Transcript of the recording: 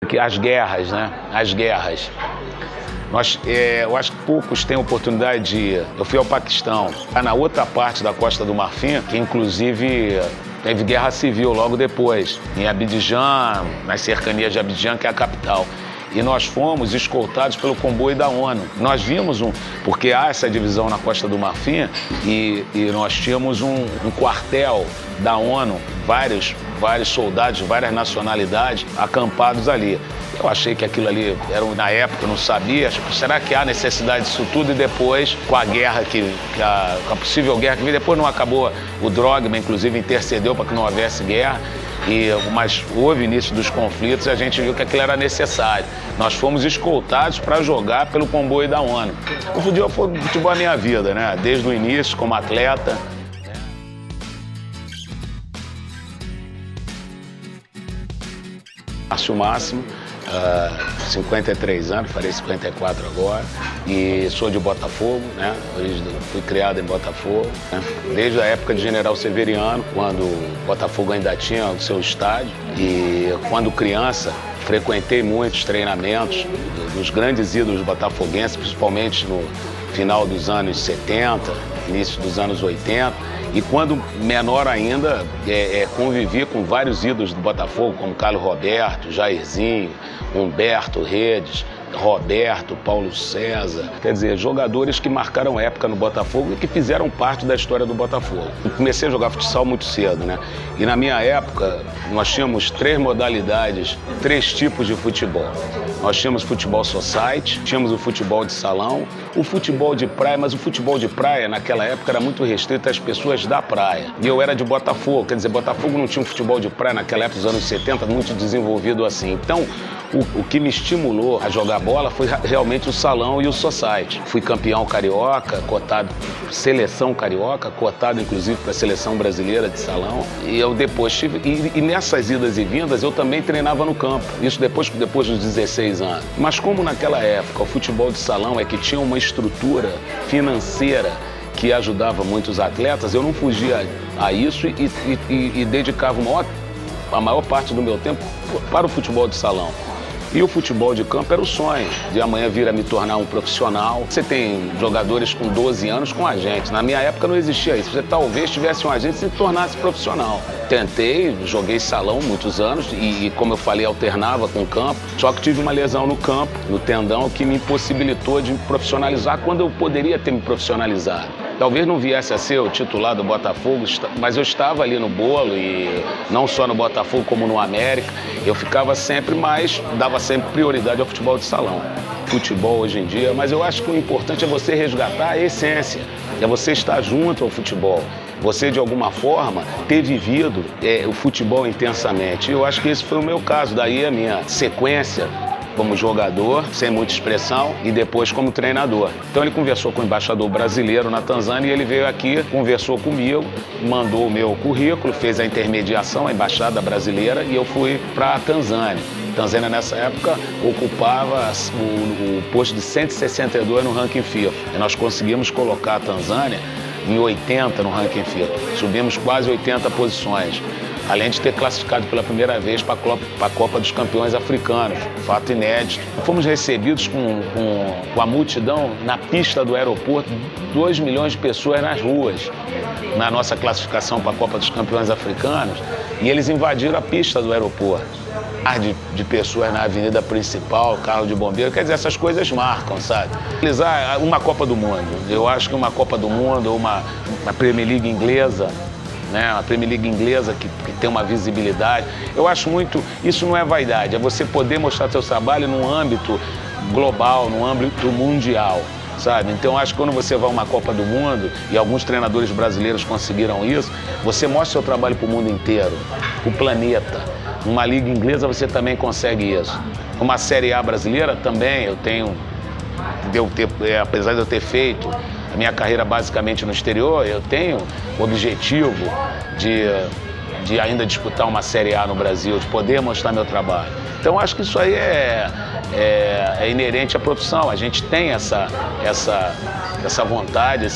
As guerras, né? As guerras. Eu acho que poucos têm oportunidade de ir. Eu fui ao Paquistão, na outra parte da Costa do Marfim, que inclusive teve guerra civil logo depois, em Abidjan, nas cercanias de Abidjan, que é a capital. E nós fomos escoltados pelo comboio da ONU. Nós vimos porque há essa divisão na Costa do Marfim e nós tínhamos um quartel da ONU, vários soldados de várias nacionalidades acampados ali. Eu achei que aquilo ali, na época, eu não sabia. Será que há necessidade disso tudo? E depois, com a guerra, com a possível guerra que veio, depois não acabou. O Drogba, inclusive, intercedeu para que não houvesse guerra. Mas houve início dos conflitos e a gente viu que aquilo era necessário. Nós fomos escoltados para jogar pelo comboio da ONU. O futebol é a minha vida, né? Desde o início, como atleta. Márcio Máximo, 53 anos, farei 54 agora, e sou de Botafogo, né? Fui criado em Botafogo, né? Desde a época de General Severiano, quando o Botafogo ainda tinha o seu estádio, e quando criança frequentei muitos treinamentos dos grandes ídolos botafoguenses, principalmente no final dos anos 70, início dos anos 80, e quando menor ainda, convivi com vários ídolos do Botafogo, como Carlos Roberto, Jairzinho, Humberto Redes, Roberto, Paulo César. Quer dizer, jogadores que marcaram época no Botafogo e que fizeram parte da história do Botafogo. Eu comecei a jogar futsal muito cedo, né? E na minha época, nós tínhamos 3 modalidades, 3 tipos de futebol. Nós tínhamos futebol society, tínhamos o futebol de salão, o futebol de praia, mas o futebol de praia naquela época era muito restrito às pessoas da praia. E eu era de Botafogo, quer dizer, Botafogo não tinha um futebol de praia naquela época dos anos 70 muito desenvolvido assim. Então, o que me estimulou a jogar bola foi realmente o salão e o society. Fui campeão carioca, cotado, seleção carioca, cotado inclusive para a seleção brasileira de salão. E eu depois tive, e nessas idas e vindas eu também treinava no campo, isso depois dos 16 anos. Mas como naquela época o futebol de salão é que tinha uma estrutura financeira que ajudava muitos atletas, eu não fugia a isso e dedicava a maior parte do meu tempo para o futebol de salão. E o futebol de campo era o sonho, de amanhã vir a me tornar um profissional. Você tem jogadores com 12 anos com agente. Na minha época não existia isso. Você talvez tivesse um agente e se tornasse profissional. Tentei, joguei salão muitos anos e como eu falei, alternava com o campo. Só que tive uma lesão no campo, no tendão, que me impossibilitou de me profissionalizar quando eu poderia ter me profissionalizado. Talvez não viesse a ser o titular do Botafogo, mas eu estava ali no bolo e não só no Botafogo como no América. Eu ficava sempre dava sempre prioridade ao futebol de salão. Futebol hoje em dia, mas eu acho que o importante é você resgatar a essência, é você estar junto ao futebol. Você, de alguma forma, ter vivido o futebol intensamente. Eu acho que esse foi o meu caso, daí a minha sequência como jogador, sem muita expressão, e depois como treinador. Então ele conversou com o embaixador brasileiro na Tanzânia e ele veio aqui, conversou comigo, mandou o meu currículo, fez a intermediação, a embaixada brasileira, e eu fui para a Tanzânia. A Tanzânia, nessa época, ocupava o posto de 162 no ranking FIFA. E nós conseguimos colocar a Tanzânia em 80 no ranking FIFA. Subimos quase 80 posições. Além de ter classificado pela primeira vez para a Copa dos Campeões Africanos, fato inédito. Fomos recebidos com a multidão na pista do aeroporto, 2 milhões de pessoas nas ruas, na nossa classificação para a Copa dos Campeões Africanos, e eles invadiram a pista do aeroporto. De pessoas na avenida principal, carro de bombeiro, quer dizer, essas coisas marcam, sabe? Realizar uma Copa do Mundo, eu acho que uma Copa do Mundo, uma Premier League inglesa, né? A Premier League inglesa que tem uma visibilidade. Eu acho muito, isso não é vaidade, é você poder mostrar seu trabalho num âmbito global, num âmbito mundial, sabe? Então acho que quando você vai a uma Copa do Mundo, e alguns treinadores brasileiros conseguiram isso, você mostra seu trabalho para o mundo inteiro, o planeta. Numa liga inglesa você também consegue isso. Uma Série A brasileira também, apesar de eu ter feito a minha carreira basicamente no exterior, eu tenho o objetivo de ainda disputar uma Série A no Brasil, de poder mostrar meu trabalho. Então acho que isso aí é inerente à profissão. A gente tem essa vontade,